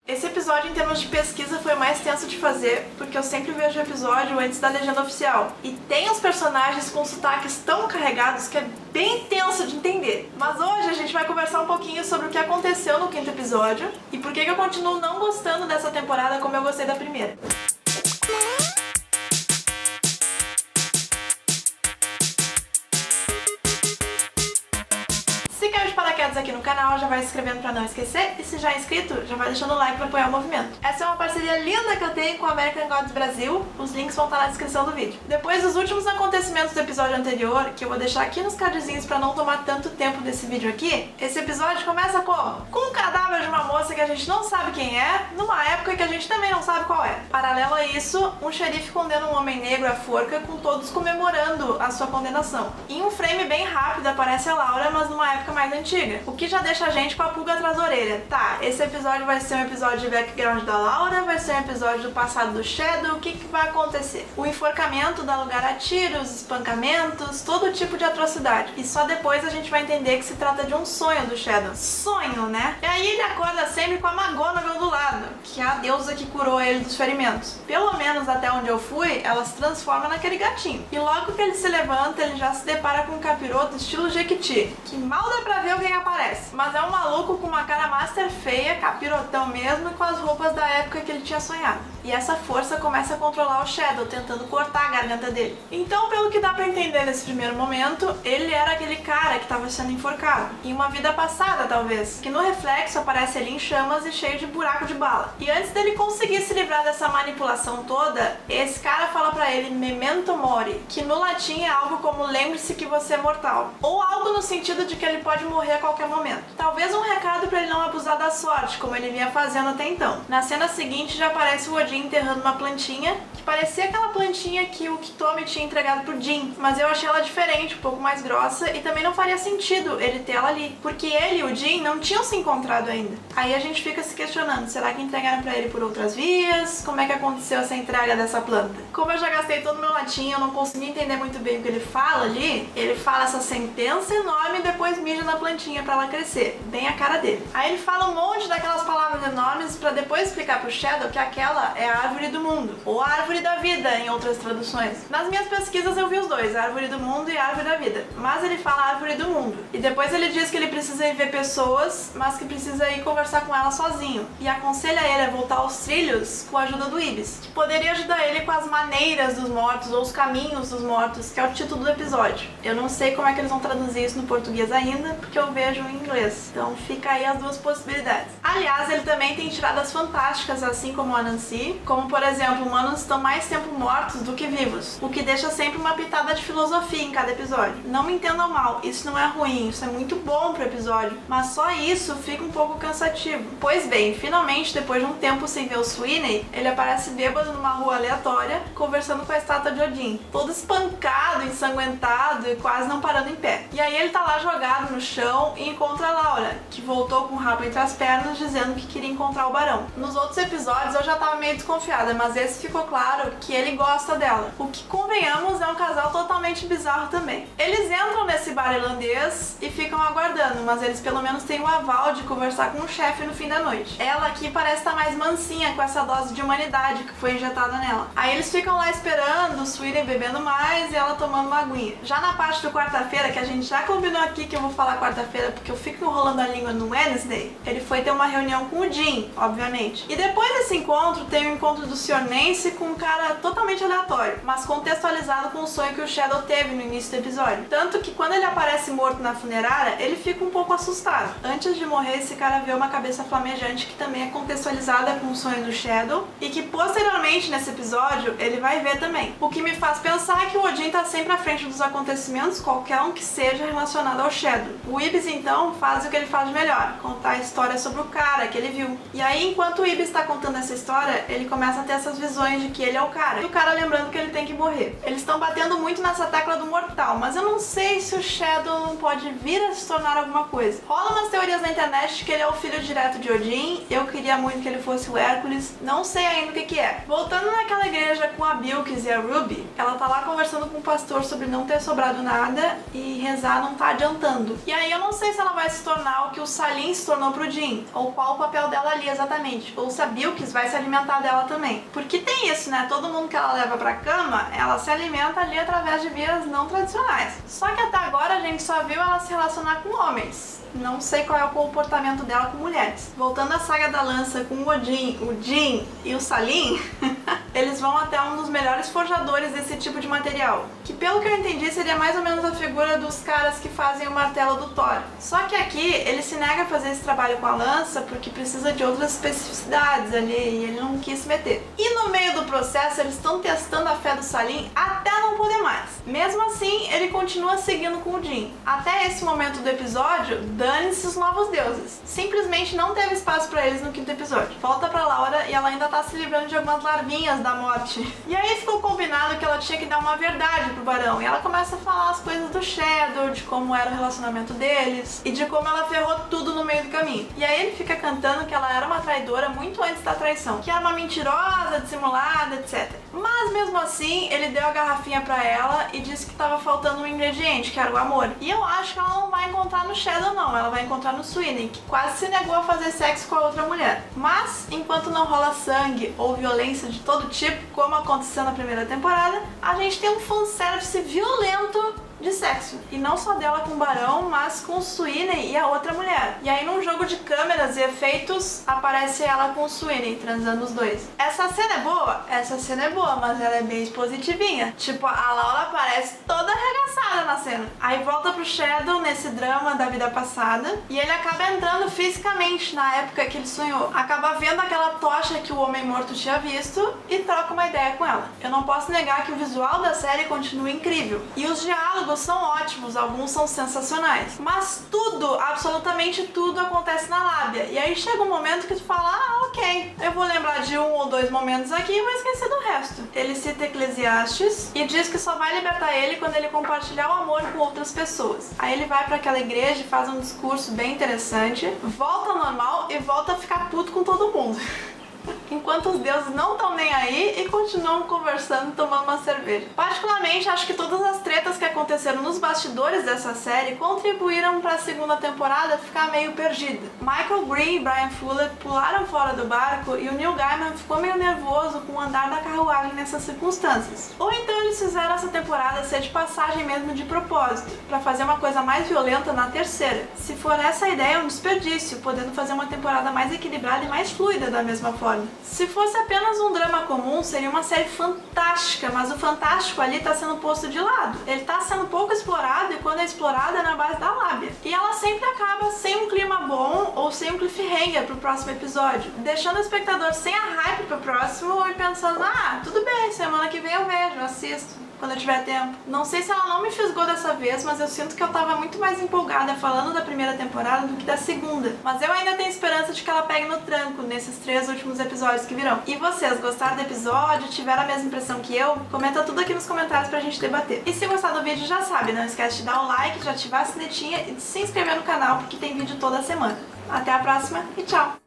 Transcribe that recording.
Esse episódio, em termos de pesquisa, foi o mais tenso de fazer, porque eu sempre vejo o episódio antes da legenda oficial. E tem os personagens com sotaques tão carregados que é bem tenso de entender. Mas hoje a gente vai conversar um pouquinho sobre o que aconteceu no 5º episódio e por que eu continuo não gostando dessa temporada como eu gostei da primeira. Se caiu de paraquedas aqui no canal, já vai se inscrevendo pra não esquecer, e se já é inscrito, já vai deixando o like pra apoiar o movimento. Essa é uma parceria linda que eu tenho com a American Gods Brasil, os links vão estar na descrição do vídeo. Depois dos últimos acontecimentos do episódio anterior, que eu vou deixar aqui nos cardzinhos pra não tomar tanto tempo desse vídeo aqui, esse episódio começa com um cadáver de uma moça que a gente não sabe quem é, numa época que a gente também não sabe qual é. Paralelo a isso, um xerife condena um homem negro à forca, com todos comemorando a sua condenação. Em um frame bem rápido aparece a Laura, mas numa época mais antiga, o que já deixa a gente com a pulga atrás da orelha. Tá, esse episódio vai ser um episódio de background da Laura, vai ser um episódio do passado do Shadow, o que vai acontecer? O enforcamento dá lugar a tiros, espancamentos, todo tipo de atrocidade. E só depois a gente vai entender que se trata de um sonho do Shadow. Sonho, né? E aí ele acorda sempre com a McGonagall do lado, que é a deusa que curou ele dos ferimentos. Pelo menos até onde eu fui, ela se transforma naquele gatinho. E logo que ele se levanta, ele já se depara com um capiroto estilo Jequiti, que mal dá pra ver o que aparece. Mas é um maluco com uma cara master feia, capirotão mesmo, e com as roupas da época que ele tinha sonhado. E essa força começa a controlar o Shadow, tentando cortar a garganta dele. Então, pelo que dá pra entender nesse primeiro momento, ele era aquele cara que estava sendo enforcado. Em uma vida passada, talvez. Que no reflexo aparece ele em chamas e cheio de buraco de bala. E antes dele conseguir se livrar dessa manipulação toda, esse cara fala pra ele Memento Mori, que no latim é algo como lembre-se que você é mortal. Ou algo no sentido de que ele pode morrer a qualquer momento. Talvez um recado pra ele não abusar da sorte, como ele vinha fazendo até então. Na cena seguinte já aparece o Odin enterrando uma plantinha, que parecia aquela plantinha que o Kitomi tinha entregado pro Jin, mas eu achei ela diferente, um pouco mais grossa, e também não faria sentido ele ter ela ali, porque ele e o Jin não tinham se encontrado ainda. Aí a gente fica se questionando, será que entregaram pra ele por outras vias? Como é que aconteceu essa entrega dessa planta? Como eu já gastei todo o meu latim, eu não consegui entender muito bem o que ele fala ali, ele fala essa sentença enorme e depois mija na plantinha pra ela crescer, bem a cara dele. Aí ele fala um monte daquelas palavras enormes pra depois explicar pro Shadow que aquela é a árvore do mundo, ou a árvore da vida em outras traduções. Nas minhas pesquisas eu vi os dois, a árvore do mundo e a árvore da vida, mas ele fala a árvore do mundo. E depois ele diz que ele precisa ir ver pessoas, mas que precisa ir conversar com elas sozinho, e aconselha ele a voltar aos trilhos com a ajuda do Ibis, que poderia ajudar ele com as maneiras dos mortos, ou os caminhos dos mortos, que é o título do episódio. Eu não sei como é que eles vão traduzir isso no português ainda, porque eu vejo em inglês. Então fica aí as duas possibilidades. Aliás, ele também tem tiradas fantásticas, assim como a Nancy, como por exemplo, humanos estão mais tempo mortos do que vivos, o que deixa sempre uma pitada de filosofia em cada episódio. Não me entendam mal, isso não é ruim, isso é muito bom pro episódio, mas só isso fica um pouco cansativo. Pois bem, finalmente, depois de um tempo sem ver o Sweeney, ele aparece bêbado numa rua aleatória, conversando com a estátua de Odin, todo espancado, ensanguentado e quase não parando em pé. E aí ele tá lá jogado no chão e encontra a Laura, que voltou com o rabo entre as pernas dizendo que queria encontrar o barão. Nos outros episódios eu já tava meio desconfiada, mas esse ficou claro que ele gosta dela, o que, convenhamos, é um casal totalmente bizarro também. Eles entram nesse bar irlandês e ficam aguardando, mas eles pelo menos têm o aval de conversar com o chefe no fim da noite. Ela aqui parece estar mais mansinha com essa dose de humanidade que foi injetada nela. Aí eles ficam lá esperando, o Sweeney bebendo mais e ela tomando uma aguinha. Já na parte do quarta-feira, que a gente já combinou aqui que eu vou falar quarta-feira porque eu fico enrolando a língua no Wednesday, ele foi ter uma reunião com o Jin, obviamente. E depois desse encontro, tem o encontro do Sr. Nancy com um cara totalmente aleatório, mas contextualizado com o sonho que o Shadow teve no início do episódio. Tanto que quando ele aparece morto na funerária, ele fica um pouco assustado. Antes de morrer, esse cara vê uma cabeça flamejante que também é contextualizada com o sonho do Shadow e que posteriormente nesse episódio ele vai ver também. O que me faz pensar que o Odin tá sempre à frente dos acontecimentos, qualquer um que seja relacionado ao Shadow. O Ibis então faz o que ele faz de melhor, contar a história sobre o cara que ele viu. E aí, enquanto o Ibis está contando essa história, ele começa a ter essas visões de que ele é o cara. E o cara lembrando que ele tem que morrer. Eles estão batendo muito nessa tecla do mortal, mas eu não sei se o Shadow não pode vir a se tornar alguma coisa. Rola umas teorias na internet de que ele é o filho direto de Odin, eu queria muito que ele fosse o Hércules, não sei ainda o que é. Voltando naquela igreja com a Bilkis e a Ruby, ela tá lá conversando com o pastor sobre não ter sobrado nada e rezar não tá adiantando. E aí eu não sei se ela vai se tornar o que o Salim se tornou pro Jin, ou ou qual o papel dela ali exatamente, ou se a Bilquis vai se alimentar dela também. Porque tem isso, né? Todo mundo que ela leva pra cama, ela se alimenta ali através de vias não tradicionais. Só que até agora a gente só viu ela se relacionar com homens. Não sei qual é o comportamento dela com mulheres. Voltando à saga da lança com o Odin, o Jin e o Salim, eles vão até um dos melhores forjadores desse tipo de material, que pelo que eu entendi seria mais ou menos a figura dos caras que fazem o martelo do Thor. Só que aqui ele se nega a fazer esse trabalho com a lança porque precisa de outras especificidades ali e ele não quis se meter. E no meio do processo eles estão testando a fé do Salim até não poder mais. Mesmo assim, ele continua seguindo com o Jin. Até esse momento do episódio, dane-se os novos deuses. Simplesmente não teve espaço pra eles no quinto episódio. Volta pra Laura e ela ainda tá se livrando de algumas larvinhas da morte. E aí ficou combinado que ela tinha que dar uma verdade pro Barão. E ela começa a falar as coisas do Shadow, de como era o relacionamento deles e de como ela ferrou tudo no meio do caminho. E aí ele fica cantando que ela era uma traidora muito antes da traição, que era uma mentirosa, dissimulada, etc. Mas mesmo assim, ele deu a garrafinha pra ela e disse que tava faltando um ingrediente, que era o amor. E eu acho que ela não vai encontrar no Shadow não, ela vai encontrar no Sweeney, que quase se negou a fazer sexo com a outra mulher. Mas, enquanto não rola sangue ou violência de todo tipo, como aconteceu na primeira temporada, a gente tem um fanservice violento de sexo. E não só dela com o Barão, mas com o Sweeney e a outra mulher. E aí num jogo de câmeras e efeitos, aparece ela com o Sweeney, transando os dois. Essa cena é boa? Essa cena é boa, mas ela é bem expositivinha. Tipo, a Laura aparece toda arregaçada na cena. Aí volta pro Shadow nesse drama da vida passada, e ele acaba entrando fisicamente na época que ele sonhou. Acaba vendo aquela tocha que o Homem Morto tinha visto e troca uma ideia com ela. Eu não posso negar que o visual da série continua incrível. E os diálogos são ótimos, alguns são sensacionais. Mas tudo, absolutamente tudo acontece na lábia. E aí chega um momento que tu fala, ah, ok, eu vou lembrar de um ou dois momentos aqui e vou esquecer do resto. Ele cita Eclesiastes e diz que só vai libertar ele quando ele compartilhar o amor com outras pessoas. Aí ele vai pra aquela igreja e faz um discurso bem interessante, volta ao normal e volta a ficar puto com todo mundo. Enquanto os deuses não estão nem aí e continuam conversando, tomando uma cerveja. Particularmente, acho que todas as tretas que aconteceram nos bastidores dessa série contribuíram para a segunda temporada ficar meio perdida. Michael Green e Brian Fuller pularam fora do barco e o Neil Gaiman ficou meio nervoso com o andar da carruagem nessas circunstâncias. Ou então eles fizeram essa temporada ser de passagem mesmo de propósito, para fazer uma coisa mais violenta na terceira. Se for essa a ideia, é um desperdício, podendo fazer uma temporada mais equilibrada e mais fluida da mesma forma. Se fosse apenas um drama comum, seria uma série fantástica, mas o fantástico ali tá sendo posto de lado. Ele tá sendo pouco explorado e quando é explorado é na base da lábia. E ela sempre acaba sem um clima bom ou sem um cliffhanger pro próximo episódio, deixando o espectador sem a hype pro próximo e pensando, ah, tudo bem, semana que vem eu vejo, assisto quando eu tiver tempo. Não sei se ela não me fisgou dessa vez, mas eu sinto que eu tava muito mais empolgada falando da primeira temporada do que da segunda. Mas eu ainda tenho esperança de que ela pegue no tranco nesses 3 últimos episódios que virão. E vocês, gostaram do episódio? Tiveram a mesma impressão que eu? Comenta tudo aqui nos comentários pra gente debater. E se gostar do vídeo, já sabe, não esquece de dar o like, de ativar a sinetinha e de se inscrever no canal, porque tem vídeo toda semana. Até a próxima e tchau!